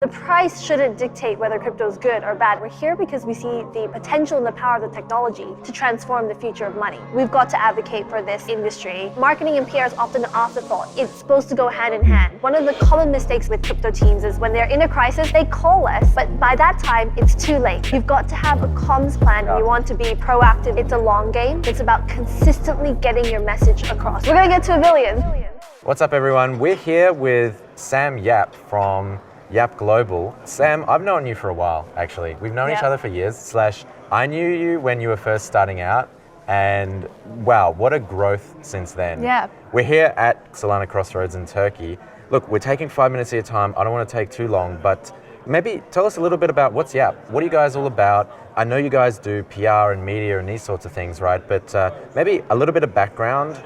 The price shouldn't dictate whether crypto is good or bad. We're here because we see the potential and the power of the technology to transform the future of money. We've got to advocate for this industry. Marketing and PR is often an afterthought. It's supposed to go hand in hand. One of the common mistakes with crypto teams is when they're in a crisis, they call us, but by that time, it's too late. You've got to have a comms plan. You want to be proactive. It's a long game. It's about consistently getting your message across. We're gonna get to 1 billion. What's up, everyone? We're here with Sam Yap from YAP Global. Sam, I've known you for a while, actually. We've known each other for years, I knew you when you were first starting out, and wow, what a growth since then. Yeah. We're here at Solana Crossroads in Turkey. Look, we're taking 5 minutes of your time. I don't want to take too long, but maybe tell us a little bit about what's YAP. What are you guys all about? I know you guys do PR and media and these sorts of things, right? But maybe a little bit of background.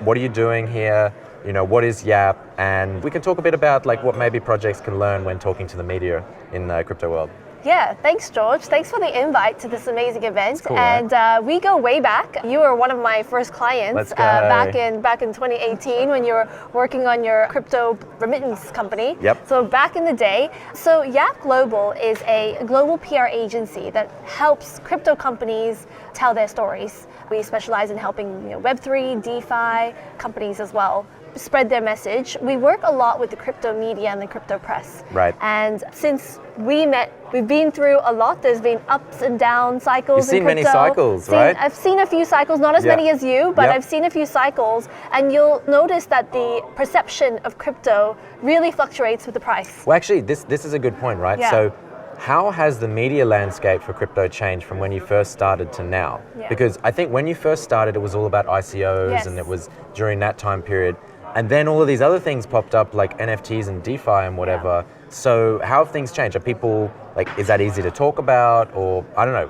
What are you doing here? You know, what is YAP? And we can talk a bit about like what maybe projects can learn when talking to the media in the crypto world. Yeah, thanks, George. Thanks for the invite to this amazing event. Cool, and we go way back. You were one of my first clients back in 2018 when you were working on your crypto remittance company. Yep. So back in the day. So YAP Global is a global PR agency that helps crypto companies tell their stories. We specialize in helping Web3, DeFi companies as well spread their message. We work a lot with the crypto media and the crypto press. Right. And since we met, we've been through a lot. There's been ups and down cycles. You've seen in crypto. many cycles, right? I've seen a few cycles, not as many as you, but I've seen a few cycles. And you'll notice that the perception of crypto really fluctuates with the price. Well, actually, this is a good point, right? Yeah. So how has the media landscape for crypto changed from when you first started to now? Yeah. Because I think when you first started, it was all about ICOs, and it was during that time period. And then all of these other things popped up like NFTs and DeFi and whatever. Yeah. So how have things changed? Are people is that easy to talk about, or I don't know,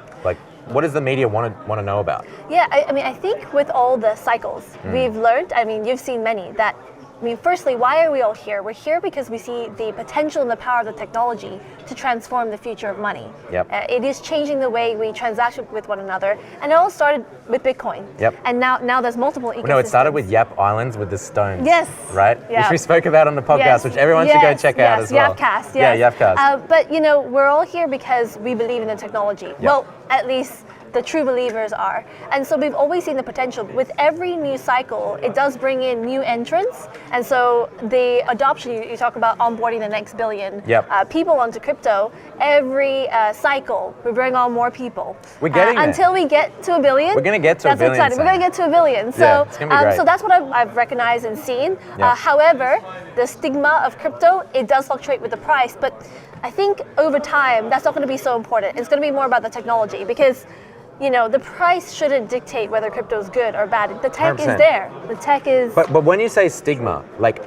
what does the media want to know about? Yeah, I think with all the cycles, we've learned, you've seen many, that firstly, why are we all here? We're here because we see the potential and the power of the technology to transform the future of money. Yep. It is changing the way we transact with one another. And it all started with Bitcoin. Yep. And now there's multiple ecosystems. No, it started with YAP Islands with the stones. Yes. Right? Yeah. Which we spoke about on the podcast, which everyone should go check out as well. YAPcast, yes. Yeah, YAPcast. But we're all here because we believe in the technology. Yep. Well, at least the true believers are. And so we've always seen the potential. With every new cycle, it does bring in new entrants. And so the adoption, you talk about onboarding the next billion people onto crypto, every cycle, we bring on more people. We're getting there. Until we get to 1 billion. We're going to get to 1 billion. That's exciting. We're going to get to 1 billion. So, it's gonna be great. So that's what I've recognized and seen. Yeah. However, the stigma of crypto, it does fluctuate with the price. But I think over time, that's not going to be so important. It's going to be more about the technology because the price shouldn't dictate whether crypto is good or bad. The tech 100%. is there. The tech is... But when you say stigma,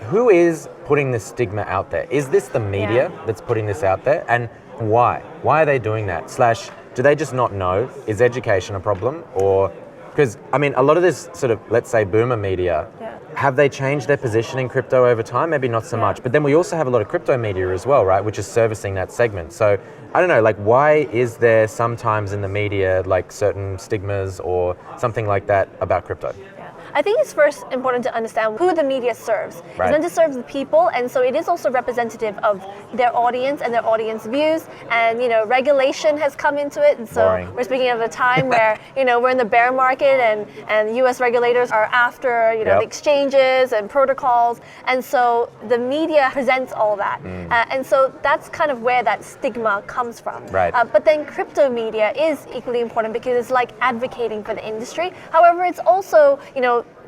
who is putting this stigma out there? Is this the media that's putting this out there? And why? Why are they doing that? / do they just not know? Is education a problem? Or, because, a lot of this sort of, let's say, boomer media, have they changed their position in crypto over time? Maybe not so much. But then we also have a lot of crypto media as well, right? Which is servicing that segment. So I don't know, why is there sometimes in the media certain stigmas or something like that about crypto? I think it's first important to understand who the media serves. Right. It's meant to serve the people, and so it is also representative of their audience and their audience views. And regulation has come into it, and so we're speaking of a time where we're in the bear market, and U.S. regulators are after the exchanges and protocols, and so the media presents all that, and so that's kind of where that stigma comes from. Right. But then crypto media is equally important because it's like advocating for the industry. However, it's also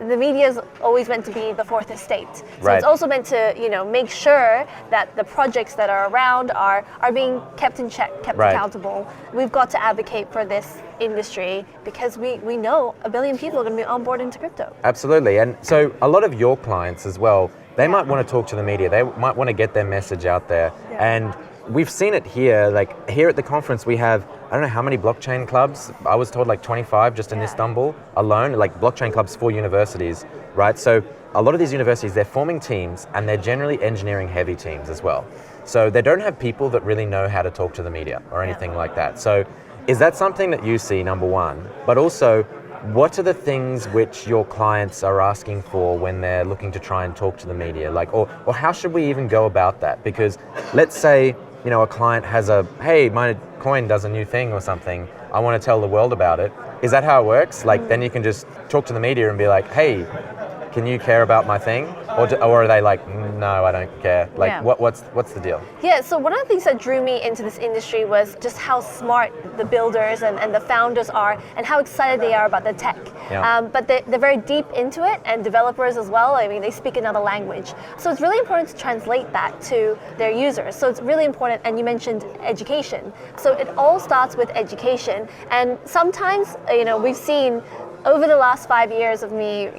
the media is always meant to be the fourth estate. So it's also meant to, make sure that the projects that are around are being kept in check, kept accountable. We've got to advocate for this industry because we know 1 billion people are going to be on board into crypto. Absolutely. And so a lot of your clients as well, they might want to talk to the media. They might want to get their message out there. And we've seen it here, here at the conference, we have, I don't know how many blockchain clubs. I was told 25 just in Istanbul alone, blockchain clubs for universities, right? So a lot of these universities, they're forming teams and they're generally engineering heavy teams as well. So they don't have people that really know how to talk to the media or anything like that. So is that something that you see, number one? But also, what are the things which your clients are asking for when they're looking to try and talk to the media? Or how should we even go about that? Because let's say a client has hey, my coin does a new thing or something, I want to tell the world about it. Is that how it works? Like, then you can just talk to the media and be like, hey, can you care about my thing? Or are they like, no, I don't care? Like, what's the deal? Yeah, so one of the things that drew me into this industry was just how smart the builders and the founders are and how excited they are about the tech. Yeah. But they're very deep into it, and developers as well. I mean, they speak another language. So it's really important to translate that to their users. So it's really important, and you mentioned education. So it all starts with education. And sometimes, we've seen over the last 5 years of me,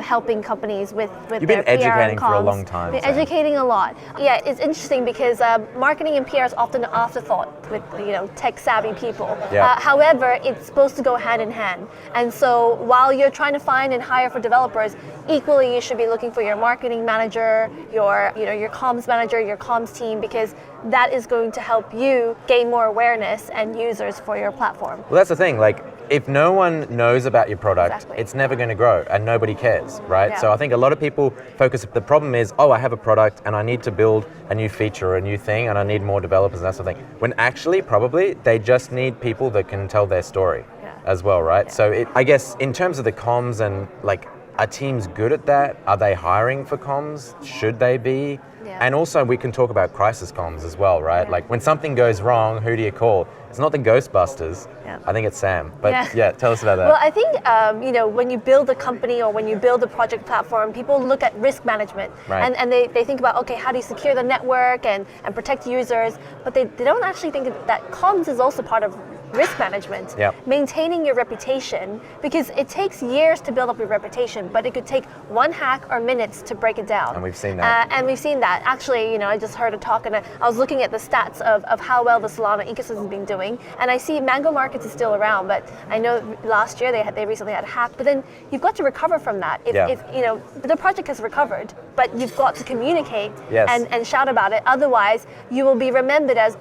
helping companies with You've their been educating PR and comms, for a long time. been educating a lot. Yeah, it's interesting because marketing and PR is often an afterthought with tech savvy people. Yeah. However, it's supposed to go hand in hand. And so while you're trying to find and hire for developers, equally you should be looking for your marketing manager, your comms manager, your comms team, because that is going to help you gain more awareness and users for your platform. Well, that's the thing. Like, if no one knows about your product, Exactly. it's never going to grow, and nobody cares, right? Yeah. So I think a lot of people focus. The problem is, I have a product and I need to build a new feature or a new thing, and I need more developers and that sort of thing. When actually, probably they just need people that can tell their story as well, right? Yeah. So I guess in terms of the comms and like, are teams good at that? Are they hiring for comms? Should they be? Yeah. And also we can talk about crisis comms as well, right? Yeah. Like when something goes wrong, who do you call? It's not the Ghostbusters. Yeah. I think it's Sam. But yeah, tell us about that. Well, I think when you build a company or when you build a project platform, people look at risk management. Right. And they think about, okay, how do you secure the network and protect users? But they don't actually think that comms is also part of risk management. Yep. Maintaining your reputation, because it takes years to build up your reputation, but it could take one hack or minutes to break it down. And we've seen that. Actually, I just heard a talk and I was looking at the stats of how well the Solana ecosystem has been doing, and I see Mango Markets is still around, but I know last year they recently had a hack. But then you've got to recover from that. If the project has recovered, but you've got to communicate and shout about it. Otherwise, you will be remembered as,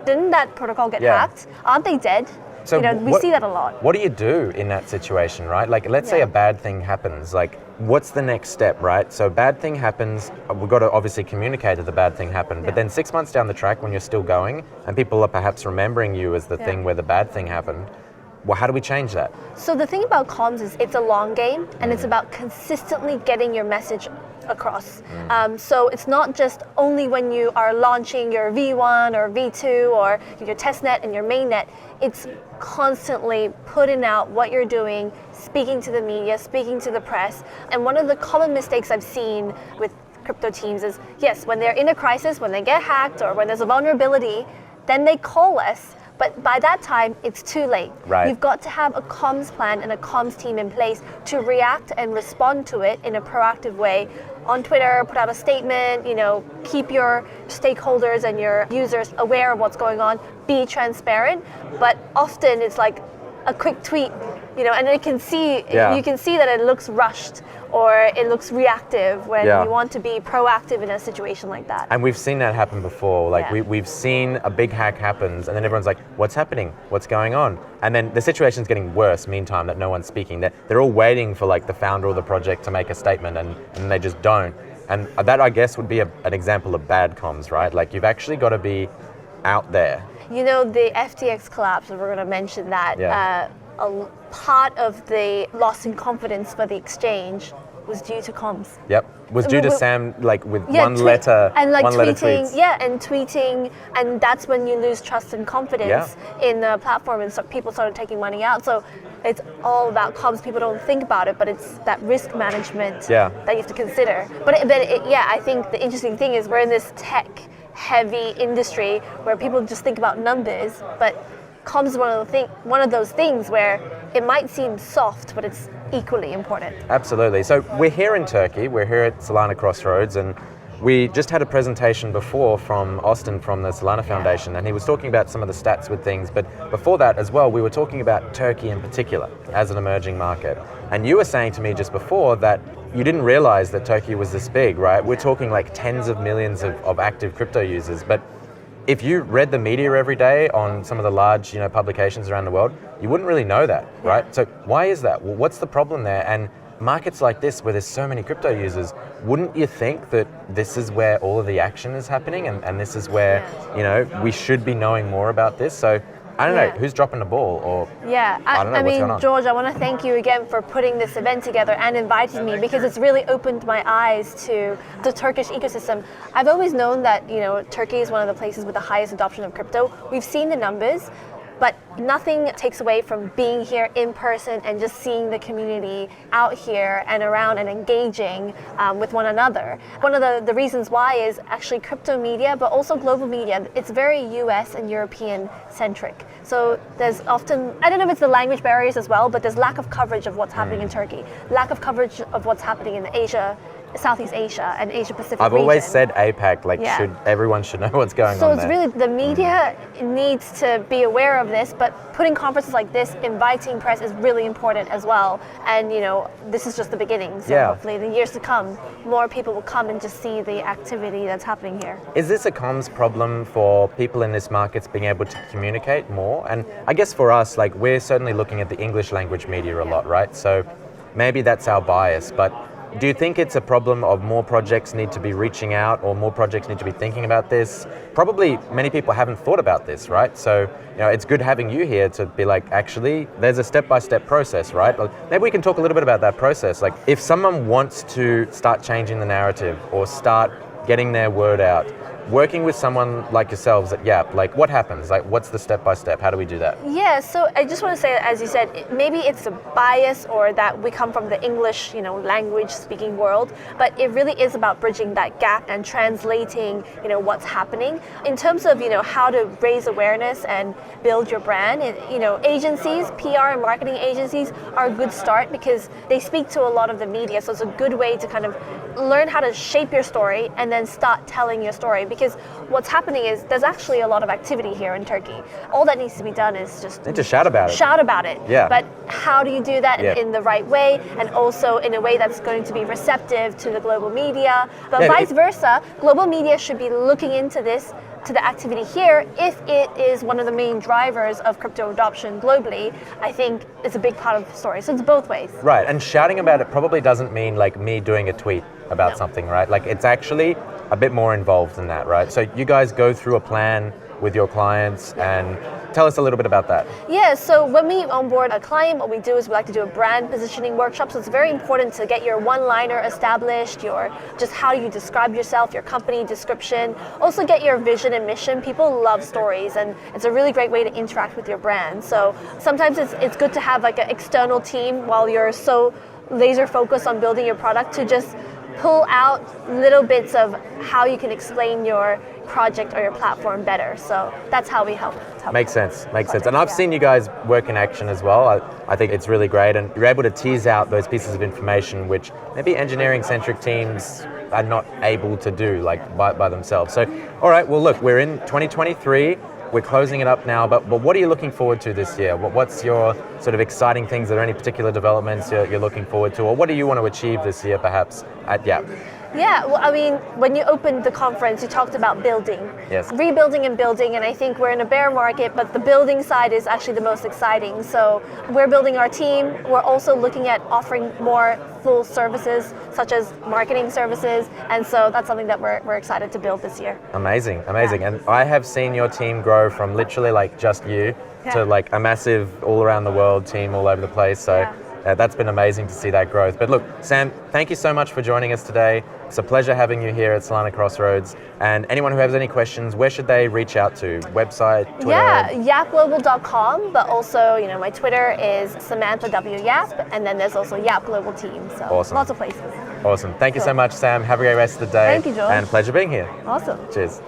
didn't that protocol get hacked? Aren't they dead? So we see that a lot. What do you do in that situation, right? Like, let's say a bad thing happens. Like, what's the next step, right? So bad thing happens, we've got to obviously communicate that the bad thing happened. But then 6 months down the track when you're still going and people are perhaps remembering you as the thing where the bad thing happened, well, how do we change that? So the thing about comms is it's a long game, and it's about consistently getting your message across. So it's not just only when you are launching your V1 or V2 or your testnet and your mainnet. It's constantly putting out what you're doing, speaking to the media, speaking to the press. And one of the common mistakes I've seen with crypto teams is, yes, when they're in a crisis, when they get hacked or when there's a vulnerability, then they call us. But by that time, it's too late. Right. You've got to have a comms plan and a comms team in place to react and respond to it in a proactive way. On Twitter, put out a statement, keep your stakeholders and your users aware of what's going on, be transparent. But often it's like a quick tweet, and you can see that it looks rushed or it looks reactive when you want to be proactive in a situation like that. And we've seen that happen before. Like we've seen a big hack happens and then everyone's like, what's happening? What's going on? And then the situation's getting worse meantime that no one's speaking. They're all waiting for like the founder of the project to make a statement and they just don't. And that, I guess, would be an example of bad comms, right? Like you've actually got to be out there. The FTX collapse, we're going to mention that. A part of the loss in confidence for the exchange was due to comms. Yep, was due to Sam, like with one tweet, letter, and like one tweeting, letter tweets. and tweeting, and that's when you lose trust and confidence in the platform, and so people started taking money out. So it's all about comms. People don't think about it, but it's that risk management that you have to consider. But I think the interesting thing is we're in this tech-heavy industry where people just think about numbers, but comms is one of those things where it might seem soft, but it's equally important. Absolutely. So we're here in Turkey. We're here at Solana Crossroads, and we just had a presentation before from Austin from the Solana Foundation, and he was talking about some of the stats with things. But before that as well, we were talking about Turkey in particular as an emerging market. And you were saying to me just before that you didn't realize that Turkey was this big, right? We're talking like tens of millions of active crypto users. But if you read the media every day on some of the large, publications around the world, you wouldn't really know that, right? So why is that? Well, what's the problem there? And markets like this, where there's so many crypto users, wouldn't you think that this is where all of the action is happening, and this is where, we should be knowing more about this? So I don't know, who's dropping the ball, or I don't know what's going on. George, I want to thank you again for putting this event together and inviting me, because it's really opened my eyes to the Turkish ecosystem. I've always known that, Turkey is one of the places with the highest adoption of crypto. We've seen the numbers, but nothing takes away from being here in person and just seeing the community out here and around and engaging with one another. One of the reasons why is actually crypto media, but also global media. It's very US and European centric. So there's often, I don't know if it's the language barriers as well, but there's lack of coverage of what's happening in Turkey, lack of coverage of what's happening in Asia, Southeast Asia and Asia Pacific I've region. always said APAC, everyone should know what's going on there. So it's really, the media needs to be aware of this, but putting conferences like this, inviting press is really important as well. And this is just the beginning. So hopefully in the years to come, more people will come and just see the activity that's happening here. Is this a comms problem for people in this market being able to communicate more? And I guess for us, we're certainly looking at the English language media a lot, right? So maybe that's our bias, but do you think it's a problem of more projects need to be reaching out, or more projects need to be thinking about this? Probably many people haven't thought about this, right? So, it's good having you here to be actually, there's a step-by-step process, right? Maybe we can talk a little bit about that process. If someone wants to start changing the narrative or start getting their word out, working with someone like yourselves at YAP, what happens? What's the step-by-step? How do we do that? Yeah, so I just want to say, as you said, maybe it's a bias or that we come from the English, language-speaking world, but it really is about bridging that gap and translating, what's happening. In terms of, how to raise awareness and build your brand, agencies, PR and marketing agencies are a good start because they speak to a lot of the media, so it's a good way to kind of learn how to shape your story and then start telling your story. Because what's happening is there's actually a lot of activity here in Turkey. All that needs to be done is just shout about it. Shout about it. Yeah. But how do you do that in the right way, and also in a way that's going to be receptive to the global media? But vice versa, global media should be looking into this, to the activity here, if it is one of the main drivers of crypto adoption globally. I think it's a big part of the story. So it's both ways. Right, and shouting about it probably doesn't mean me doing a tweet about something, right? It's actually a bit more involved than that, right? So you guys go through a plan with your clients, and tell us a little bit about that. Yeah, so when we onboard a client, what we do is we like to do a brand positioning workshop. So it's very important to get your one-liner established, just how you describe yourself, your company description. Also get your vision and mission. People love stories, and it's a really great way to interact with your brand. So sometimes it's good to have an external team while you're so laser focused on building your product to just pull out little bits of how you can explain your project or your platform better. So that's how we help. Makes sense. And I've seen you guys work in action as well. I think it's really great, and you're able to tease out those pieces of information which maybe engineering-centric teams are not able to do by themselves. So, all right, well look, we're in 2023. We're closing it up now, but what are you looking forward to this year? What's your sort of exciting things? Are there any particular developments you're looking forward to, or what do you want to achieve this year perhaps at YAP? Yeah, well, I mean, when you opened the conference, you talked about building. Yes. Rebuilding and building, and I think we're in a bear market, but the building side is actually the most exciting. So we're building our team. We're also looking at offering more full services, such as marketing services, and so that's something that we're excited to build this year. Amazing. And I have seen your team grow from literally just you to a massive all around the world team all over the place. So that's been amazing to see that growth. But look, Sam, thank you so much for joining us today. It's a pleasure having you here at Solana Crossroads. And anyone who has any questions, where should they reach out to? Website, Twitter? Yeah, yapglobal.com, but also, my Twitter is Samantha W. Yap, and then there's also YAP Global Team. So awesome. Lots of places. Awesome. Thank you so much, Sam. Have a great rest of the day. Thank you, George. And pleasure being here. Awesome. Cheers.